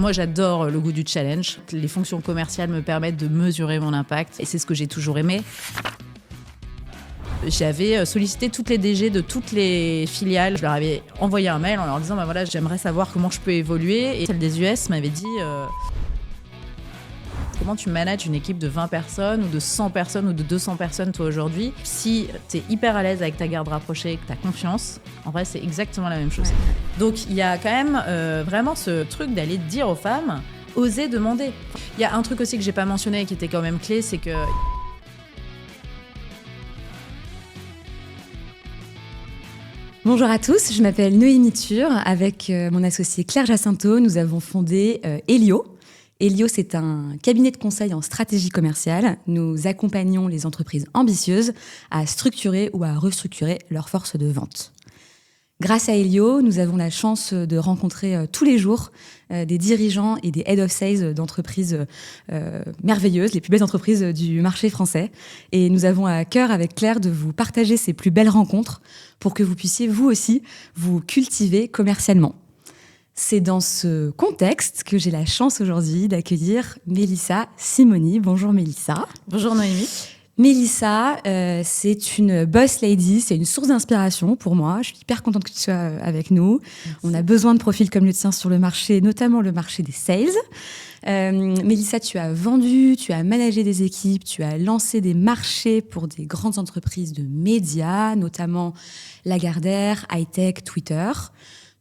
Moi, j'adore le goût du challenge. Les fonctions commerciales me permettent de mesurer mon impact et c'est ce que j'ai toujours aimé. J'avais sollicité toutes les DG de toutes les filiales. Je leur avais envoyé un mail en leur disant voilà, j'aimerais savoir comment je peux évoluer. Et celle des US m'avait dit comment tu manages une équipe de 20 personnes ou de 100 personnes ou de 200 personnes toi aujourd'hui. Si tu es hyper à l'aise avec ta garde rapprochée et que tu as confiance, en vrai, c'est exactement la même chose. Donc il y a quand même vraiment ce truc d'aller dire aux femmes, oser demander. Il y a un truc aussi que j'ai pas mentionné et qui était quand même clé, c'est que Bonjour à tous, je m'appelle Noémie Tur. Avec mon associée Claire Jacinto, nous avons fondé Elio. Elio, c'est un cabinet de conseil en stratégie commerciale. Nous accompagnons les entreprises ambitieuses à structurer ou à restructurer leur force de vente. Grâce à Elio, nous avons la chance de rencontrer tous les jours des dirigeants et des head of sales d'entreprises merveilleuses, les plus belles entreprises du marché français. Et nous avons à cœur avec Claire de vous partager ces plus belles rencontres pour que vous puissiez vous aussi vous cultiver commercialement. C'est dans ce contexte que j'ai la chance aujourd'hui d'accueillir Mélissa Simoni. Bonjour Mélissa. Bonjour Noémie. Mélissa, c'est une boss lady, c'est une source d'inspiration pour moi. Je suis hyper contente que tu sois avec nous. Merci. On a besoin de profils comme le tien sur le marché, notamment le marché des sales. Mélissa, tu as vendu, tu as managé des équipes, tu as lancé des marchés pour des grandes entreprises de médias, notamment Lagardère, Hightech, Twitter.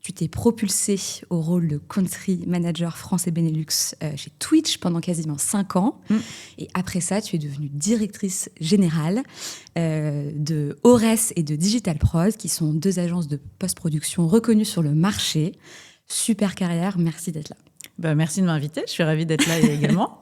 Tu t'es propulsée au rôle de country manager France et Benelux chez Twitch pendant quasiment 5 ans. Et après ça, tu es devenue directrice générale de Ores et de Digital Prod, qui sont 2 agences de post-production reconnues sur le marché. Super carrière, merci d'être là. Merci de m'inviter, je suis ravie d'être là également.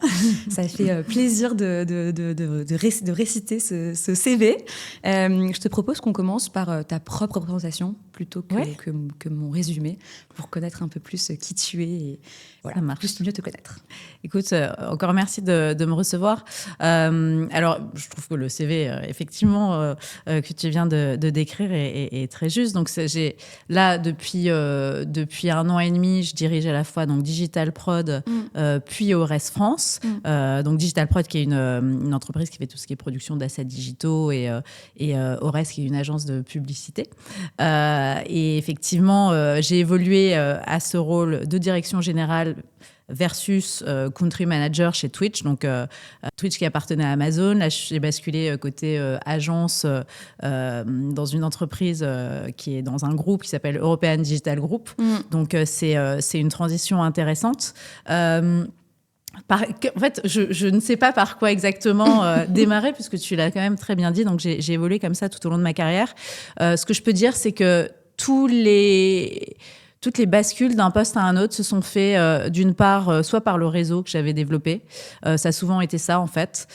Ça fait plaisir de réciter ce CV. Je te propose qu'on commence par ta propre présentation plutôt que mon résumé, pour connaître un peu plus qui tu es et voilà, plus mieux te connaître. Écoute, encore merci de me recevoir. Alors, je trouve que le CV, effectivement, que tu viens de décrire est très juste. Donc, j'ai là, depuis 1 an et demi, je dirige à la fois donc, Digital Prod, puis Ores France. Donc, Digital Prod, qui est une entreprise qui fait tout ce qui est production d'assets digitaux, et Ores, qui est une agence de publicité. Et effectivement, j'ai évolué à ce rôle de direction générale versus country manager chez Twitch. Donc, Twitch qui appartenait à Amazon. Là, j'ai basculé côté agence dans une entreprise qui est dans un groupe qui s'appelle European Digital Group. Donc, c'est une transition intéressante. En fait, je ne sais pas par quoi exactement démarrer, puisque tu l'as quand même très bien dit. Donc, j'ai évolué comme ça tout au long de ma carrière. Ce que je peux dire, c'est que toutes les bascules d'un poste à un autre se sont faites d'une part, soit par le réseau que j'avais développé. Ça a souvent été ça, en fait.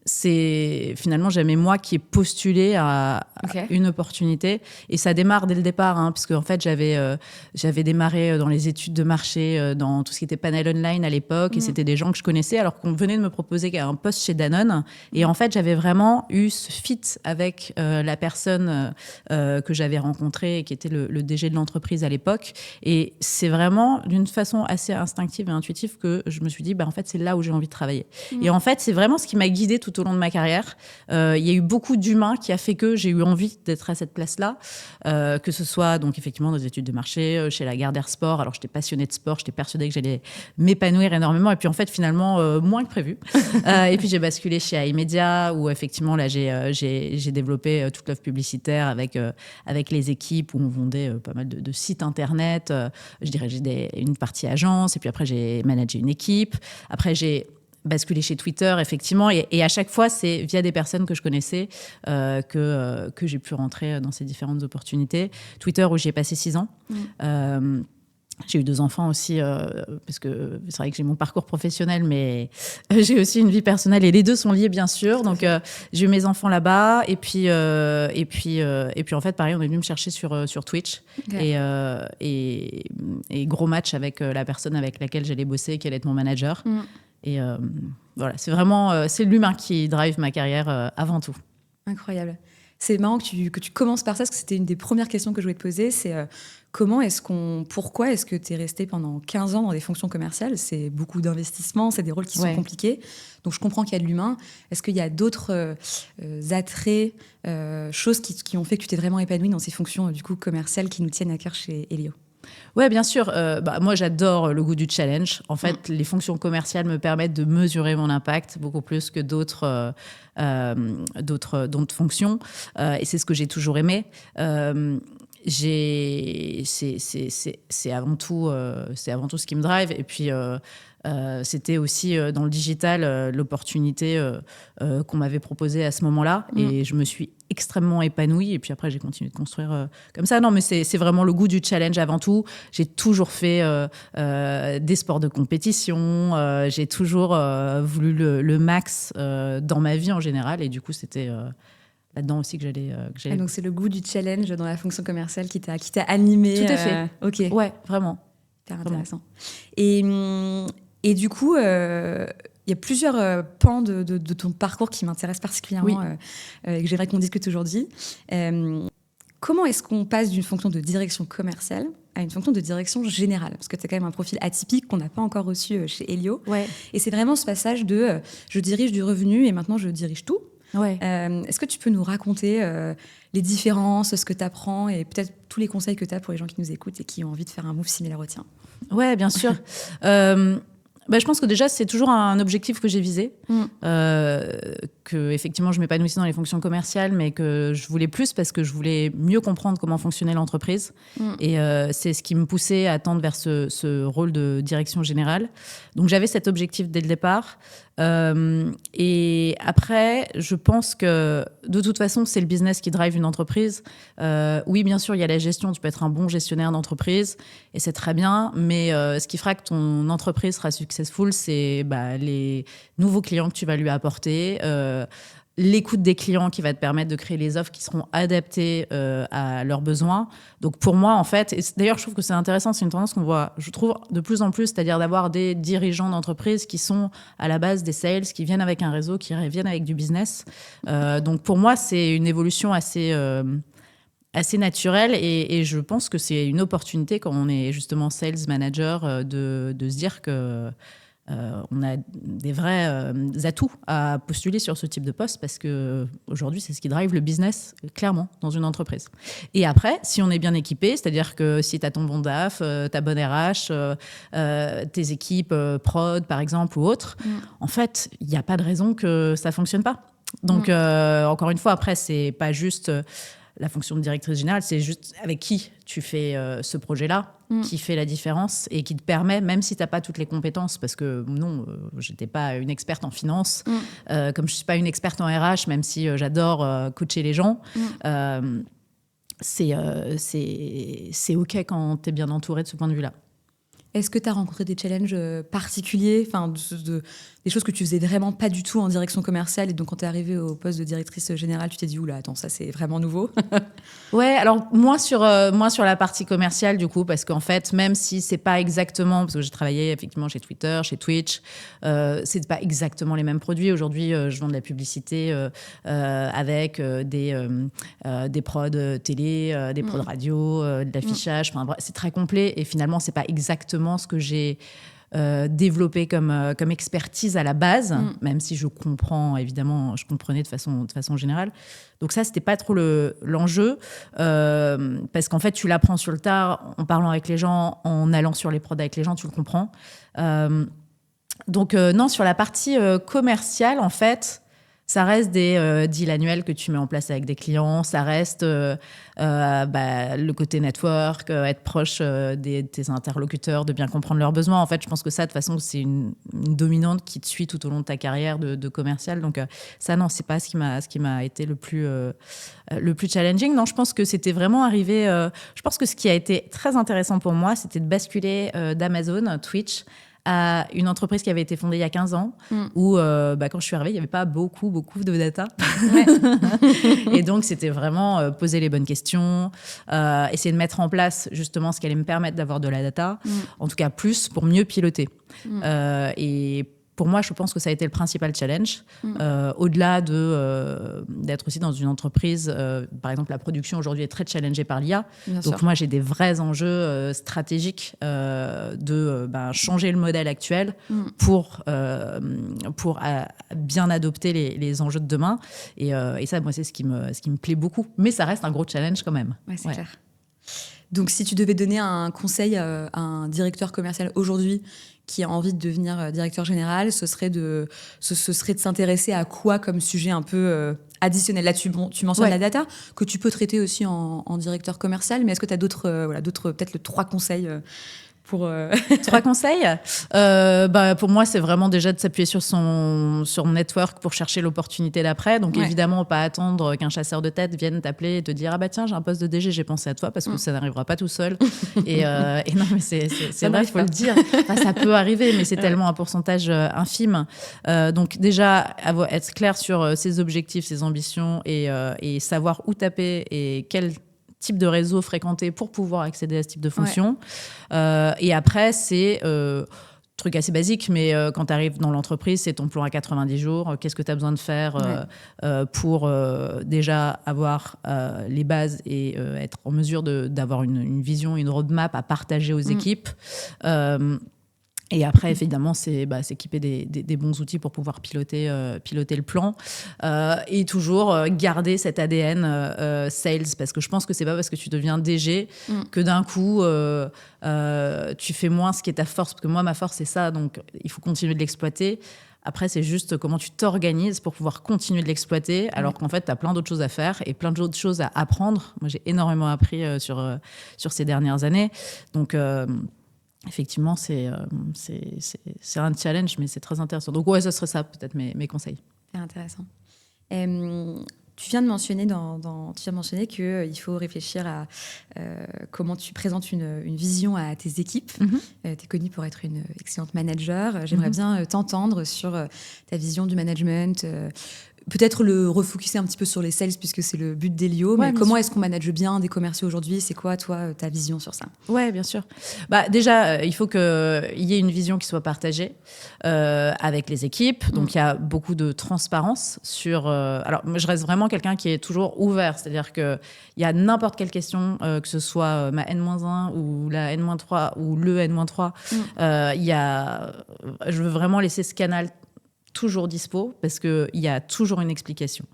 C'est finalement jamais moi qui ai postulé à une opportunité, et ça démarre dès le départ, parce qu'en fait j'avais démarré dans les études de marché, dans tout ce qui était panel online à l'époque, et c'était des gens que je connaissais alors qu'on venait de me proposer un poste chez Danone, et en fait j'avais vraiment eu ce fit avec la personne que j'avais rencontrée, qui était le DG de l'entreprise à l'époque, et c'est vraiment d'une façon assez instinctive et intuitive que je me suis dit en fait c'est là où j'ai envie de travailler. Et en fait c'est vraiment ce qui m'a guidée tout au long de ma carrière. Il y a eu beaucoup d'humains qui a fait que j'ai eu envie d'être à cette place-là, que ce soit donc effectivement dans les études de marché, chez Lagardère Sport. Alors j'étais passionnée de sport, j'étais persuadée que j'allais m'épanouir énormément, et puis en fait finalement moins que prévu. Et puis j'ai basculé chez iMedia, où effectivement là j'ai développé toute l'offre publicitaire avec les équipes, où on vendait pas mal de sites internet. Je dirigeais une partie agence, et puis après j'ai managé une équipe. Après j'ai basculé chez Twitter, effectivement, et à chaque fois, c'est via des personnes que je connaissais que j'ai pu rentrer dans ces différentes opportunités. Twitter, où j'y ai passé 6 ans. J'ai eu 2 enfants aussi, parce que c'est vrai que j'ai mon parcours professionnel, mais j'ai aussi une vie personnelle, et les deux sont liés, bien sûr. Donc, j'ai eu mes enfants là-bas, et puis en fait, pareil, on est venu me chercher sur Twitch, et gros match avec la personne avec laquelle j'allais bosser, qui allait être mon manager. Et voilà, c'est vraiment c'est l'humain qui drive ma carrière avant tout. Incroyable. C'est marrant que tu commences par ça, parce que c'était une des premières questions que je voulais te poser. C'est Pourquoi est-ce que tu es resté pendant 15 ans dans des fonctions commerciales? C'est beaucoup d'investissements, c'est des rôles qui sont compliqués. Donc, je comprends qu'il y a de l'humain. Est-ce qu'il y a d'autres attraits, choses qui ont fait que tu t'es vraiment épanouie dans ces fonctions du coup, commerciales qui nous tiennent à cœur chez Elio? Ouais, bien sûr. Moi, j'adore le goût du challenge. En fait, les fonctions commerciales me permettent de mesurer mon impact beaucoup plus que d'autres fonctions. Et c'est ce que j'ai toujours aimé. C'est avant tout ce qui me drive. Et puis, c'était aussi dans le digital l'opportunité qu'on m'avait proposée à ce moment-là. Et je me suis extrêmement épanouie. Et puis après, j'ai continué de construire comme ça. Non, mais c'est vraiment le goût du challenge avant tout. J'ai toujours fait des sports de compétition. J'ai toujours voulu le max dans ma vie en général. Et du coup, c'était là-dedans aussi que j'allais. Donc, c'est le goût du challenge dans la fonction commerciale qui t'a animé. Tout à fait. OK. Ouais, vraiment. Super intéressant. Et du coup, il y a plusieurs pans de ton parcours qui m'intéressent particulièrement et que j'aimerais qu'on discute aujourd'hui. Comment est-ce qu'on passe d'une fonction de direction commerciale à une fonction de direction générale? Parce que tu as quand même un profil atypique qu'on n'a pas encore reçu chez Elio. Ouais. Et c'est vraiment ce passage de je dirige du revenu et maintenant je dirige tout. Ouais. Est-ce que tu peux nous raconter les différences, ce que tu apprends et peut-être tous les conseils que tu as pour les gens qui nous écoutent et qui ont envie de faire un move similaire au tien? Ouais, bien sûr. Je pense que déjà, c'est toujours un objectif que j'ai visé. Que, effectivement, je m'épanouissais dans les fonctions commerciales, mais que je voulais plus parce que je voulais mieux comprendre comment fonctionnait l'entreprise. Et c'est ce qui me poussait à tendre vers ce rôle de direction générale. Donc, j'avais cet objectif dès le départ. Et après, je pense que de toute façon, c'est le business qui drive une entreprise. Oui, bien sûr, il y a la gestion. Tu peux être un bon gestionnaire d'entreprise et c'est très bien. Mais ce qui fera que ton entreprise sera successful, c'est les nouveaux clients que tu vas lui apporter, l'écoute des clients qui va te permettre de créer les offres qui seront adaptées à leurs besoins. Donc pour moi, en fait, et d'ailleurs, je trouve que c'est intéressant, c'est une tendance qu'on voit, je trouve, de plus en plus, c'est-à-dire d'avoir des dirigeants d'entreprise qui sont à la base des sales, qui viennent avec un réseau, qui viennent avec du business. Donc pour moi, c'est une évolution assez naturelle et je pense que c'est une opportunité quand on est justement sales manager de se dire que on a des vrais atouts à postuler sur ce type de poste parce que aujourd'hui c'est ce qui drive le business clairement dans une entreprise. Et après, si on est bien équipé, c'est-à-dire que si tu as ton bon DAF, ta bonne RH, tes équipes prod par exemple ou autres, en fait, il n'y a pas de raison que ça fonctionne pas. Donc encore une fois, après c'est pas juste la fonction de directrice générale, c'est juste avec qui tu fais ce projet-là, qui fait la différence et qui te permet, même si tu n'as pas toutes les compétences, parce que non, je n'étais pas une experte en finance, comme je ne suis pas une experte en RH, même si j'adore coacher les gens, c'est OK quand tu es bien entouré de ce point de vue-là. Est-ce que tu as rencontré des challenges particuliers, des choses que tu faisais vraiment pas du tout en direction commerciale et donc quand tu es arrivée au poste de directrice générale, tu t'es dit oula, attends, ça c'est vraiment nouveau? Ouais, alors moi sur la partie commerciale du coup, parce qu'en fait, même si c'est pas exactement, parce que j'ai travaillé effectivement chez Twitter, chez Twitch, c'est pas exactement les mêmes produits. Aujourd'hui, je vends de la publicité avec des prods télé, des prods radio, de l'affichage. Enfin, bref, c'est très complet et finalement, c'est pas exactement ce que j'ai développé comme expertise à la base, même si je comprenais de façon générale. Donc ça, c'était pas trop l'enjeu, parce qu'en fait, tu l'apprends sur le tard, en parlant avec les gens, en allant sur les prods avec les gens, tu le comprends. Donc non, sur la partie commerciale, en fait, ça reste des deals annuels que tu mets en place avec des clients. Ça reste le côté network, être proche de tes interlocuteurs, de bien comprendre leurs besoins. En fait, je pense que ça, de toute façon, c'est une dominante qui te suit tout au long de ta carrière de commercial. Donc ça, non, c'est pas ce qui m'a été le plus challenging. Non, je pense que c'était vraiment arrivé... je pense que ce qui a été très intéressant pour moi, c'était de basculer d'Amazon, Twitch, à une entreprise qui avait été fondée il y a 15 ans, où quand je suis arrivée, il n'y avait pas beaucoup de data. Ouais. Et donc, c'était vraiment poser les bonnes questions, essayer de mettre en place justement ce qui allait me permettre d'avoir de la data, en tout cas plus, pour mieux piloter. Et pour moi, je pense que ça a été le principal challenge. Au-delà d'être aussi dans une entreprise, par exemple, la production aujourd'hui est très challengée par l'IA. Donc moi, j'ai des vrais enjeux stratégiques de changer le modèle actuel pour bien adopter les enjeux de demain. Et ça, moi, c'est ce qui me plaît beaucoup. Mais ça reste un gros challenge quand même. Ouais, c'est clair. Donc, si tu devais donner un conseil à un directeur commercial aujourd'hui qui a envie de devenir directeur général, ce serait de s'intéresser à quoi comme sujet un peu additionnel. Là, tu mentionnes la data, que tu peux traiter aussi en directeur commercial, mais est-ce que tu as d'autres, peut-être 3 conseils pour 3 conseils. Pour moi, c'est vraiment déjà de s'appuyer sur son network pour chercher l'opportunité d'après. Donc évidemment, pas attendre qu'un chasseur de tête vienne t'appeler et te dire tiens, j'ai un poste de DG, j'ai pensé à toi, parce que ça n'arrivera pas tout seul. et non, mais c'est vrai, il faut le dire. Enfin, ça peut arriver, mais c'est tellement un pourcentage infime. Donc déjà, être clair sur ses objectifs, ses ambitions et savoir où taper et quel type de réseau fréquenter pour pouvoir accéder à ce type de fonction. Et après, c'est truc assez basique, mais quand tu arrives dans l'entreprise, c'est ton plan à 90 jours. Qu'est-ce que tu as besoin de faire pour déjà avoir les bases et être en mesure d'avoir une vision, une roadmap à partager aux équipes. Et après, évidemment, c'est s'équiper des bons outils pour pouvoir piloter le plan. Et toujours garder cet ADN sales, parce que je pense que c'est pas parce que tu deviens DG que d'un coup, tu fais moins ce qui est ta force. Parce que moi, ma force, c'est ça. Donc, il faut continuer de l'exploiter. Après, c'est juste comment tu t'organises pour pouvoir continuer de l'exploiter, alors qu'en fait, tu as plein d'autres choses à faire et plein d'autres choses à apprendre. Moi, j'ai énormément appris sur ces dernières années. Donc... effectivement, c'est un challenge, mais c'est très intéressant. Donc, ça serait ça, peut-être, mes conseils. C'est intéressant. Tu viens de mentionner qu'il faut réfléchir à comment tu présentes une vision à tes équipes. Tu es connue pour être une excellente manager. J'aimerais bien t'entendre sur ta vision du management. Peut-être le refocuser un petit peu sur les sales, puisque c'est le but d'Elio. Mais comment est-ce qu'on manage bien des commerciaux aujourd'hui ? C'est quoi, toi, ta vision sur ça ? Ouais, bien sûr. Déjà, il faut qu'il y ait une vision qui soit partagée avec les équipes. Donc, il y a beaucoup de transparence sur... alors, moi, je reste vraiment quelqu'un qui est toujours ouvert. C'est-à-dire qu'il y a n'importe quelle question, que ce soit ma N-1 ou la N-3 ou le N-3, je veux vraiment laisser ce canal toujours dispo, parce qu'il y a toujours une explication.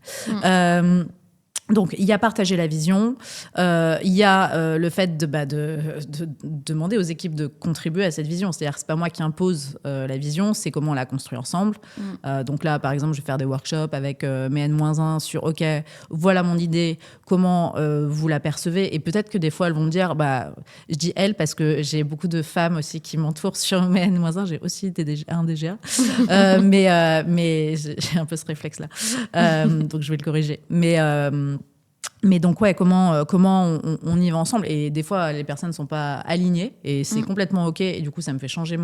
Donc, il y a partager la vision, il y a le fait de demander aux équipes de contribuer à cette vision. C'est-à-dire que ce n'est pas moi qui impose la vision, c'est comment on la construit ensemble. Donc là, par exemple, je vais faire des workshops avec mes N-1 sur « Ok, voilà mon idée, comment vous la percevez ?» Et peut-être que des fois, elles vont me dire je dis « elles » parce que j'ai beaucoup de femmes aussi qui m'entourent sur mes N-1. J'ai aussi été un DGA. Mais j'ai un peu ce réflexe-là. Donc, je vais le corriger. Mais donc, comment on y va ensemble. Et des fois, les personnes ne sont pas alignées et c'est complètement OK. Et du coup, ça me fait changer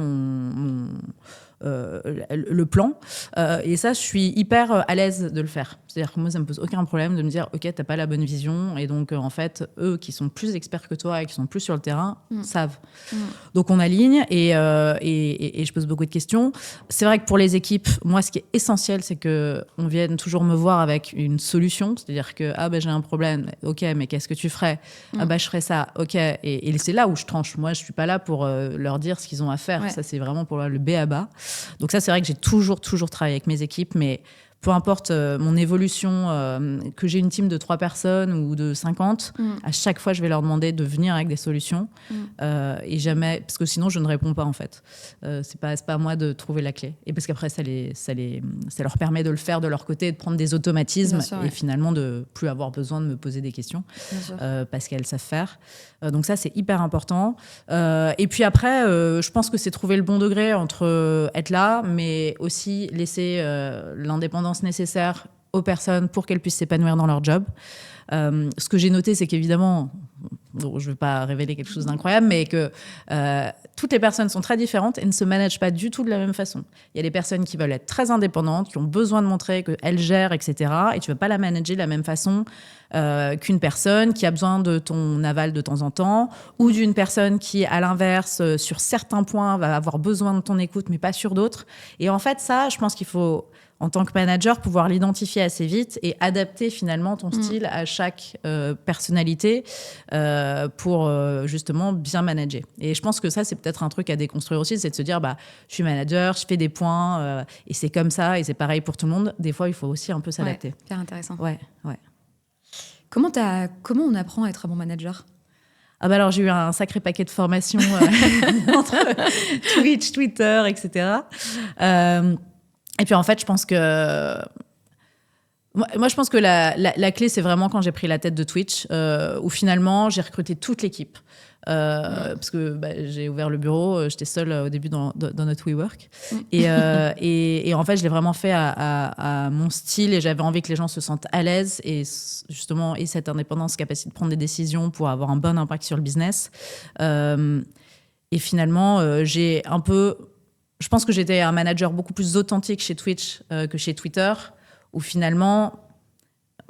le plan. Et ça, je suis hyper à l'aise de le faire. C'est-à-dire que moi, ça ne me pose aucun problème de me dire « Ok, tu n'as pas la bonne vision. » Et donc, en fait, eux qui sont plus experts que toi et qui sont plus sur le terrain, savent. Donc, on aligne et je pose beaucoup de questions. C'est vrai que pour les équipes, moi, ce qui est essentiel, c'est qu'on vienne toujours me voir avec une solution. C'est-à-dire que j'ai un problème. OK, mais qu'est-ce que tu ferais ? Je ferais ça. OK. Et c'est là où je tranche. Moi, je ne suis pas là pour leur dire ce qu'ils ont à faire. Ouais. Ça, c'est vraiment pour le b.a.-ba. Donc ça, c'est vrai que j'ai toujours travaillé avec mes équipes, mais peu importe mon évolution, que j'ai une team de 3 personnes ou de 50, à chaque fois, je vais leur demander de venir avec des solutions. Et jamais, parce que sinon, je ne réponds pas, en fait. C'est pas à moi de trouver la clé. Et parce qu'après, ça leur permet de le faire de leur côté, de prendre des automatismes et finalement de plus avoir besoin de me poser des questions parce qu'elles savent faire. Donc ça, c'est hyper important. Et puis après, je pense que c'est trouver le bon degré entre être là, mais aussi laisser l'indépendance nécessaire aux personnes pour qu'elles puissent s'épanouir dans leur job. Ce que j'ai noté, c'est qu'évidemment, bon, je ne vais pas révéler quelque chose d'incroyable, mais que toutes les personnes sont très différentes et ne se managent pas du tout de la même façon. Il y a des personnes qui veulent être très indépendantes, qui ont besoin de montrer qu'elles gèrent, etc. Et tu ne veux pas la manager de la même façon qu'une personne qui a besoin de ton aval de temps en temps, ou d'une personne qui, à l'inverse, sur certains points, va avoir besoin de ton écoute, mais pas sur d'autres. Et en fait, ça, je pense qu'il faut, en tant que manager, pouvoir l'identifier assez vite et adapter finalement ton style à chaque personnalité pour justement bien manager. Et je pense que ça, c'est peut-être un truc à déconstruire aussi, c'est de se dire, je suis manager, je fais des points, et c'est comme ça, et c'est pareil pour tout le monde. Des fois, il faut aussi un peu s'adapter. Ouais, hyper intéressant. Ouais. Comment on apprend à être un bon manager ? Alors, j'ai eu un sacré paquet de formations entre Twitch, Twitter, etc. Et puis, en fait, je pense que... Moi, je pense que la clé, c'est vraiment quand j'ai pris la tête de Twitch, où finalement, j'ai recruté toute l'équipe. Parce que j'ai ouvert le bureau, j'étais seule au début dans notre WeWork. Et en fait, je l'ai vraiment fait à mon style et j'avais envie que les gens se sentent à l'aise et justement aient cette indépendance, capacité de prendre des décisions pour avoir un bon impact sur le business. Et finalement, j'ai un peu... Je pense que j'étais un manager beaucoup plus authentique chez Twitch que chez Twitter, où finalement...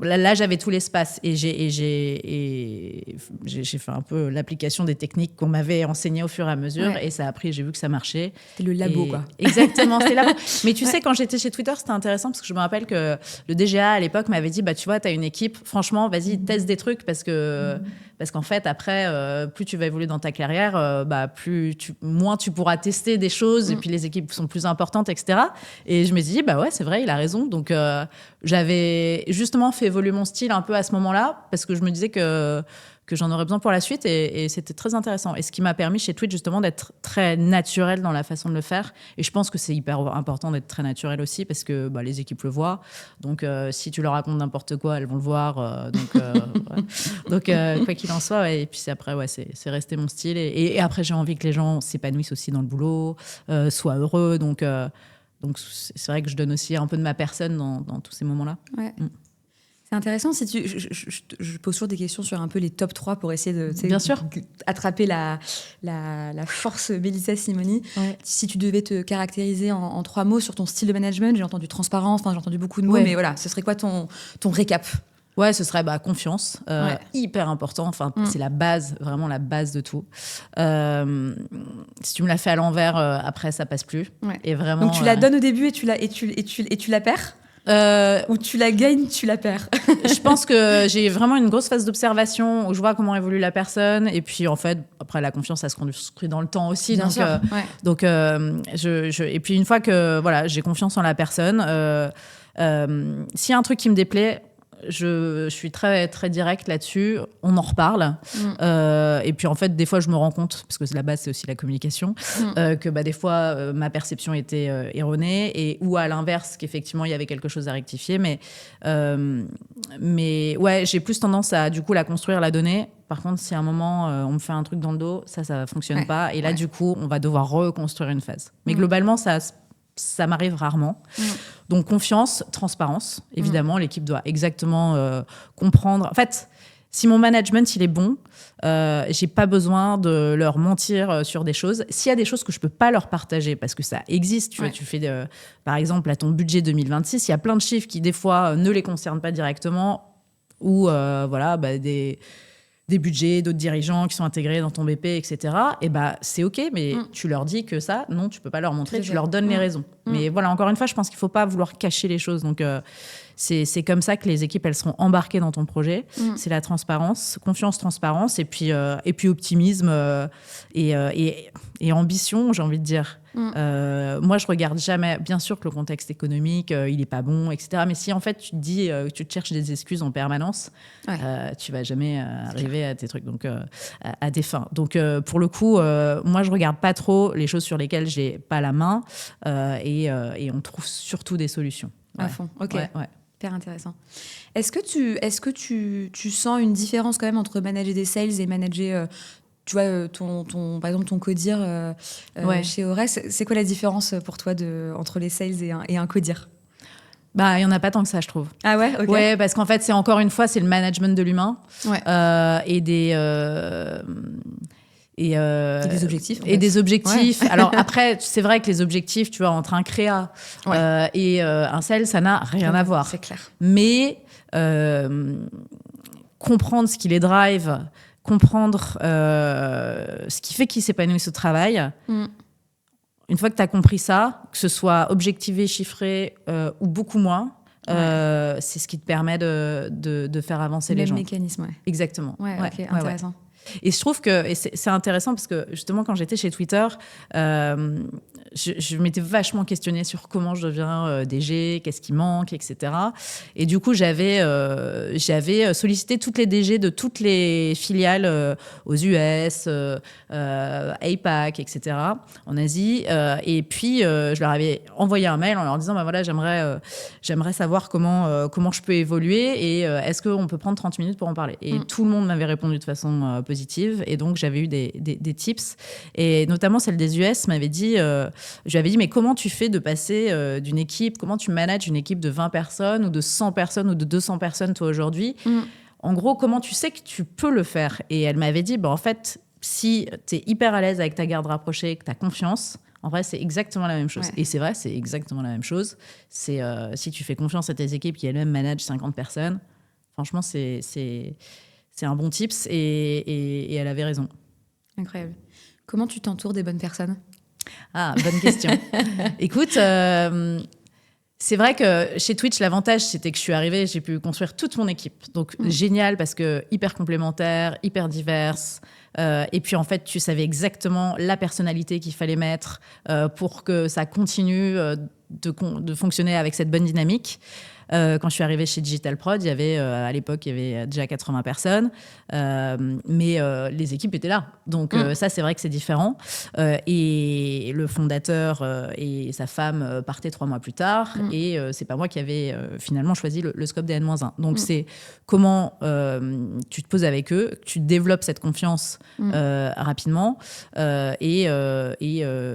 Là, j'avais tout l'espace et j'ai fait un peu l'application des techniques qu'on m'avait enseignées au fur et à mesure. Ouais. Et ça a pris, j'ai vu que ça marchait. C'était le labo, quoi. Exactement, c'était le labo. Mais tu sais, quand j'étais chez Twitter, c'était intéressant parce que je me rappelle que le DGA à l'époque m'avait dit, tu vois, t'as une équipe, franchement, vas-y, teste des trucs parce qu'en fait, après, plus tu vas évoluer dans ta carrière, moins tu pourras tester des choses et puis les équipes sont plus importantes, etc. Et je me suis dit, ouais, c'est vrai, il a raison. Donc, j'avais justement fait évoluer mon style un peu à ce moment-là parce que je me disais que j'en aurais besoin pour la suite et c'était très intéressant. Et ce qui m'a permis chez Twitch justement d'être très naturel dans la façon de le faire. Et je pense que c'est hyper important d'être très naturel aussi parce que les équipes le voient. Donc si tu leur racontes n'importe quoi, elles vont le voir. Donc quoi qu'il en soit. Et puis après, c'est resté mon style. Et après, j'ai envie que les gens s'épanouissent aussi dans le boulot, soient heureux. Donc c'est vrai que je donne aussi un peu de ma personne dans tous ces moments-là. Ouais. C'est intéressant. Je pose toujours des questions sur un peu les top 3 pour essayer de Bien sûr. attraper la force Mélissa Simoni. Ouais. Si tu devais te caractériser en 3 mots sur ton style de management, j'ai entendu transparence, j'ai entendu beaucoup de mots, mais voilà, ce serait quoi ton récap ? Ouais, ce serait confiance, hyper important. Enfin, c'est la base, vraiment la base de tout. Si tu me la fais à l'envers, après ça passe plus. Ouais. Et vraiment. Donc tu la donnes au début et tu la perds. Ou tu la gagnes, tu la perds. Je pense que j'ai vraiment une grosse phase d'observation où je vois comment évolue la personne. Et puis, en fait, après, la confiance, ça se construit dans le temps aussi. Bien sûr. Donc, et puis, une fois que j'ai confiance en la personne, s'il y a un truc qui me déplaît, je suis très, très directe là-dessus. On en reparle. Et puis, en fait, des fois, je me rends compte, parce que la base, c'est aussi la communication, que des fois, ma perception était erronée ou à l'inverse, qu'effectivement, il y avait quelque chose à rectifier. Mais ouais, j'ai plus tendance à, du coup, la construire, la donner. Par contre, si à un moment, on me fait un truc dans le dos, ça ne fonctionne pas. Et là, du coup, on va devoir reconstruire une phase. Mais globalement, ça m'arrive rarement. Donc, confiance, transparence. Évidemment, l'équipe doit exactement comprendre. En fait, si mon management, il est bon, j'ai pas besoin de leur mentir sur des choses. S'il y a des choses que je peux pas leur partager, parce que ça existe, tu vois, tu fais, par exemple, à ton budget 2026, il y a plein de chiffres qui, des fois, ne les concernent pas directement, ou des budgets, d'autres dirigeants qui sont intégrés dans ton BP, etc. Et c'est OK, mais tu leur dis que ça, non, tu peux pas leur montrer, tu leur donnes les raisons. Mais voilà, encore une fois, je pense qu'il faut pas vouloir cacher les choses. Donc, c'est comme ça que les équipes, elles seront embarquées dans ton projet. C'est la transparence, confiance, transparence, et puis optimisme et ambition, j'ai envie de dire. Moi, je regarde jamais. Bien sûr que le contexte économique, il est pas bon, etc. Mais si en fait tu te dis, tu te cherches des excuses en permanence, tu vas jamais arriver à tes trucs, donc à tes fins. Donc pour le coup, moi, je regarde pas trop les choses sur lesquelles j'ai pas la main, et on trouve surtout des solutions. À fond. Ok. Ouais. Hyper intéressant. Est-ce que tu sens une différence quand même entre manager des sales et manager tu vois, par exemple, ton codir chez Ores, c'est quoi la différence pour toi entre les sales et un codir ? Bah, il y en a pas tant que ça, je trouve. Ah ouais, ok. Ouais, parce qu'en fait, c'est encore une fois, c'est le management de l'humain et des des objectifs. Et des objectifs. Ouais. Alors après, c'est vrai que les objectifs, tu vois, entre un créa et un sales, ça n'a rien à voir. C'est clair. Mais comprendre ce qui les drive, comprendre ce qui fait qu'ils s'épanouissent au travail. Une fois que tu as compris ça, que ce soit objectivé, chiffré ou beaucoup moins, c'est ce qui te permet de faire avancer les gens. Le mécanisme, ouais. Exactement. Ouais, ok, intéressant. Et je trouve que c'est intéressant parce que justement, quand j'étais chez Twitter, je m'étais vachement questionnée sur comment je deviens DG, qu'est-ce qui manque, etc. Et du coup, j'avais sollicité toutes les DG de toutes les filiales aux US, APAC, etc., en Asie. Et puis, je leur avais envoyé un mail en leur disant, bah voilà, j'aimerais savoir comment je peux évoluer et est-ce qu'on peut prendre 30 minutes pour en parler. Et tout le monde m'avait répondu de façon positive. Et donc, j'avais eu des tips. Et notamment, celle des US m'avait dit... je lui avais dit, mais comment tu fais de passer d'une équipe, comment tu manages une équipe de 20 personnes ou de 100 personnes ou de 200 personnes, toi, aujourd'hui ? En gros, comment tu sais que tu peux le faire ? Et elle m'avait dit, en fait, si tu es hyper à l'aise avec ta garde rapprochée, que tu as confiance, en vrai, c'est exactement la même chose. Ouais. Et c'est vrai, c'est exactement la même chose. C'est si tu fais confiance à tes équipes qui elles-mêmes managent 50 personnes, franchement, c'est un bon tips et elle avait raison. Incroyable. Comment tu t'entoures des bonnes personnes ? Ah, bonne question. Écoute, c'est vrai que chez Twitch, l'avantage, c'était que je suis arrivée, j'ai pu construire toute mon équipe. Donc, génial parce que hyper complémentaire, hyper diverse. Et puis, en fait, tu savais exactement la personnalité qu'il fallait mettre pour que ça continue de fonctionner avec cette bonne dynamique. Quand je suis arrivée chez Digital Prod, il y avait, à l'époque, il y avait déjà 80 personnes, mais les équipes étaient là. Donc ça, c'est vrai que c'est différent. Et le fondateur et sa femme partaient 3 mois plus tard, et c'est pas moi qui avais finalement choisi le scope des N-1. Donc c'est comment tu te poses avec eux, tu développes cette confiance rapidement, et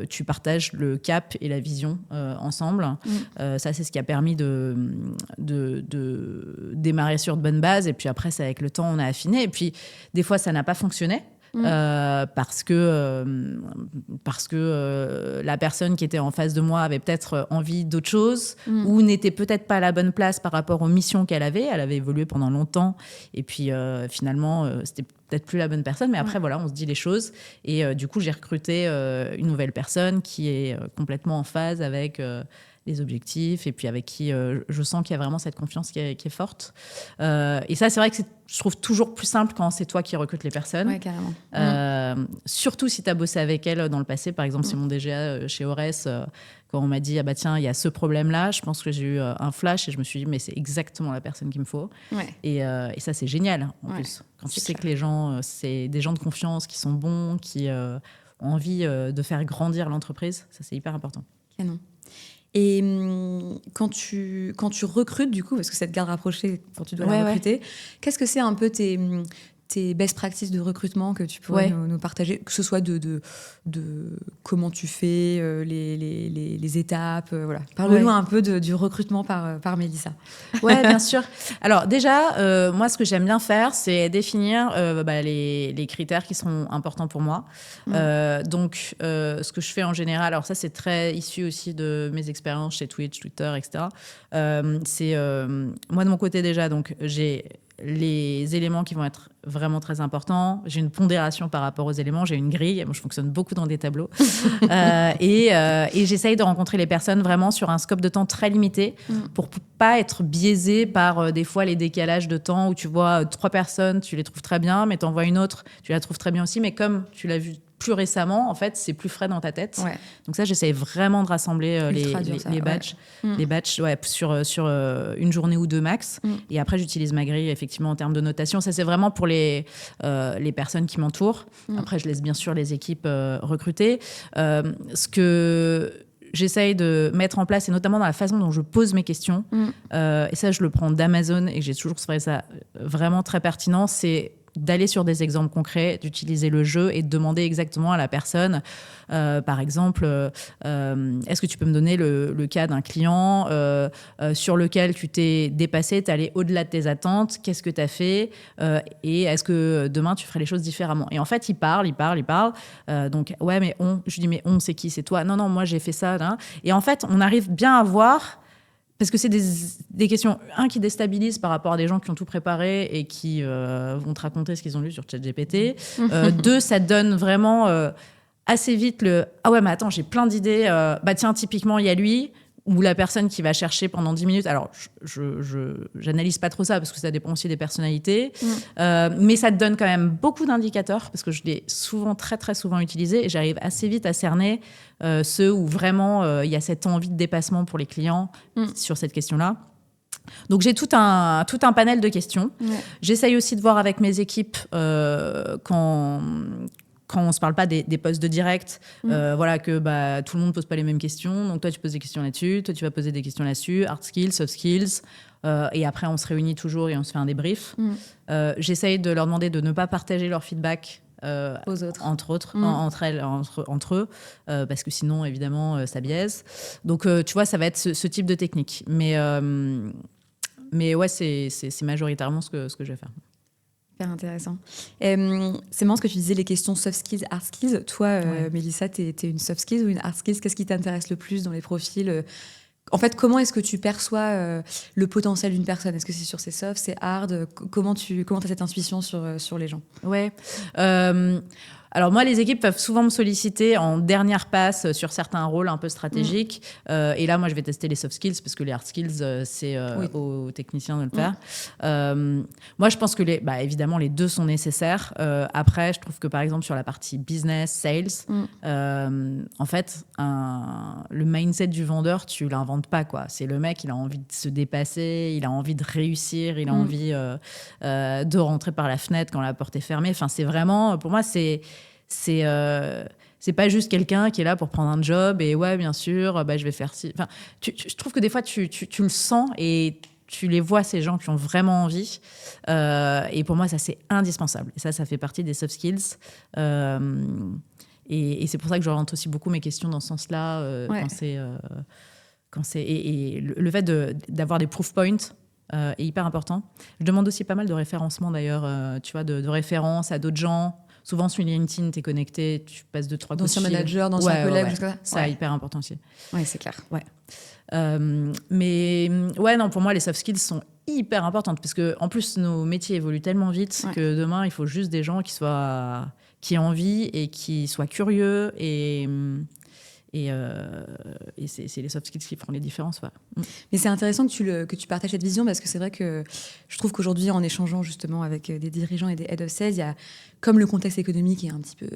tu partages le cap et la vision ensemble. Ça, c'est ce qui a permis de démarrer sur de bonnes bases, et puis après, c'est avec le temps, on a affiné. Et puis, des fois, ça n'a pas fonctionné. Parce que la personne qui était en face de moi avait peut-être envie d'autre chose ou n'était peut-être pas à la bonne place par rapport aux missions qu'elle avait. Elle avait évolué pendant longtemps et puis finalement, c'était peut-être plus la bonne personne. Mais après, voilà, on se dit les choses. Et du coup, j'ai recruté une nouvelle personne qui est complètement en phase avec... les objectifs et puis avec qui je sens qu'il y a vraiment cette confiance qui est forte. Et ça, c'est vrai que je trouve toujours plus simple quand c'est toi qui recrutes les personnes. Ouais, carrément. Surtout si tu as bossé avec elles dans le passé. Par exemple, c'est mon DGA chez Ores, quand on m'a dit, ah bah tiens, il y a ce problème-là, je pense que j'ai eu un flash et je me suis dit, mais c'est exactement la personne qu'il me faut. Ouais. Et ça, c'est génial, en plus. Quand tu sais que les gens, c'est des gens de confiance, qui sont bons, qui ont envie de faire grandir l'entreprise, ça, c'est hyper important. Canon. Et quand tu recrutes, du coup, parce que cette garde rapprochée, quand tu dois la recruter, qu'est-ce que c'est un peu tes best practices de recrutement que tu pourrais nous partager, que ce soit de comment tu fais, les étapes, voilà. Parle-nous un peu du recrutement par Mélissa. Ouais, bien sûr. Alors déjà, moi, ce que j'aime bien faire, c'est définir les critères qui sont importants pour moi. Donc, ce que je fais en général, alors ça, c'est très issu aussi de mes expériences chez Twitch, Twitter, etc. C'est moi, de mon côté déjà, donc j'ai les éléments qui vont être vraiment très importants. J'ai une pondération par rapport aux éléments. J'ai une grille. Moi, je fonctionne beaucoup dans des tableaux. Et j'essaye de rencontrer les personnes vraiment sur un scope de temps très limité pour pas être biaisée par des fois les décalages de temps où tu vois 3 personnes, tu les trouves très bien, mais t'en vois une autre, tu la trouves très bien aussi. Mais comme tu l'as vu plus récemment, en fait, c'est plus frais dans ta tête. Ouais. Donc ça, j'essaie vraiment de rassembler les badges, les badges sur une journée ou 2 max. Et après, j'utilise ma grille, effectivement, en termes de notation. Ça, c'est vraiment pour les personnes qui m'entourent. Après, je laisse bien sûr les équipes recruter. Ce que j'essaye de mettre en place, et notamment dans la façon dont je pose mes questions, et ça, je le prends d'Amazon, et j'ai toujours trouvé ça vraiment très pertinent, c'est d'aller sur des exemples concrets, d'utiliser le jeu et de demander exactement à la personne, par exemple, est-ce que tu peux me donner le cas d'un client sur lequel tu t'es dépassé, tu es allé au-delà de tes attentes, qu'est-ce que tu as fait et est-ce que demain tu ferais les choses différemment? Et en fait, il parle. Donc, ouais, mais je lui dis, mais c'est qui? C'est toi? Non, moi j'ai fait ça. Là. Et en fait, on arrive bien à voir. Parce que c'est des questions, qui déstabilisent par rapport à des gens qui ont tout préparé et qui vont te raconter ce qu'ils ont lu sur ChatGPT. Deux, ça donne vraiment assez vite le « Ah ouais, mais attends, j'ai plein d'idées. Tiens, typiquement, il y a lui » ou la personne qui va chercher pendant 10 minutes. Alors, je n'analyse pas trop ça parce que ça dépend aussi des personnalités. Mais ça te donne quand même beaucoup d'indicateurs parce que je l'ai souvent, très, très souvent utilisé et j'arrive assez vite à cerner ceux où vraiment il y a cette envie de dépassement pour les clients sur cette question-là. Donc, j'ai tout un panel de questions. J'essaye aussi de voir avec mes équipes quand on ne se parle pas des posts de direct, voilà, que tout le monde ne pose pas les mêmes questions. Donc, toi, tu poses des questions là-dessus. Toi, tu vas poser des questions là-dessus. Hard skills, soft skills. Et après, on se réunit toujours et on se fait un débrief. J'essaye de leur demander de ne pas partager leur feedback aux autres. Entre eux, parce que sinon, évidemment, ça biaise. Donc, tu vois, ça va être ce type de technique. Mais ouais, c'est majoritairement ce que je vais faire. Super intéressant. C'est marrant ce que tu disais, les questions soft skills, hard skills. Toi, Mélissa, t'es une soft skills ou une hard skills? Qu'est-ce qui t'intéresse le plus dans les profils? En fait, comment est-ce que tu perçois le potentiel d'une personne? Est-ce que c'est sur ses soft, c'est hard? Comment t'as cette intuition sur les gens? Ouais. Alors moi, les équipes peuvent souvent me solliciter en dernière passe sur certains rôles un peu stratégiques. Et là, moi, je vais tester les soft skills parce que les hard skills, c'est aux techniciens de le faire. Moi, je pense que évidemment, les deux sont nécessaires. Après, je trouve que par exemple, sur la partie business, sales, en fait, le mindset du vendeur, tu l'inventes pas, quoi. C'est le mec, il a envie de se dépasser, il a envie de réussir, il a envie de rentrer par la fenêtre quand la porte est fermée. Enfin, c'est vraiment, pour moi, c'est pas juste quelqu'un qui est là pour prendre un job et ouais, bien sûr, je vais faire ci. Enfin, je trouve que des fois, tu le sens et tu les vois, ces gens qui ont vraiment envie. Et pour moi, ça, c'est indispensable. Et ça fait partie des soft skills. Et c'est pour ça que j'oriente aussi beaucoup mes questions dans ce sens-là. Et le fait d'avoir des proof points est hyper important. Je demande aussi pas mal de référencement, d'ailleurs, tu vois, de références à d'autres gens. Souvent, sur LinkedIn, tu es connecté, tu passes 2-3 coups de fil. D'anciens managers, d'anciens collègues, tout ça. C'est hyper important aussi. Oui, c'est clair. Ouais. Mais ouais, non, pour moi, les soft skills sont hyper importantes parce que, en plus, nos métiers évoluent tellement vite que demain, il faut juste des gens qui aient envie et qui soient curieux et c'est les soft skills qui feront les différences. Mais c'est intéressant que tu partages cette vision parce que c'est vrai que je trouve qu'aujourd'hui, en échangeant justement avec des dirigeants et des head of sales, il y a, comme le contexte économique est un petit peu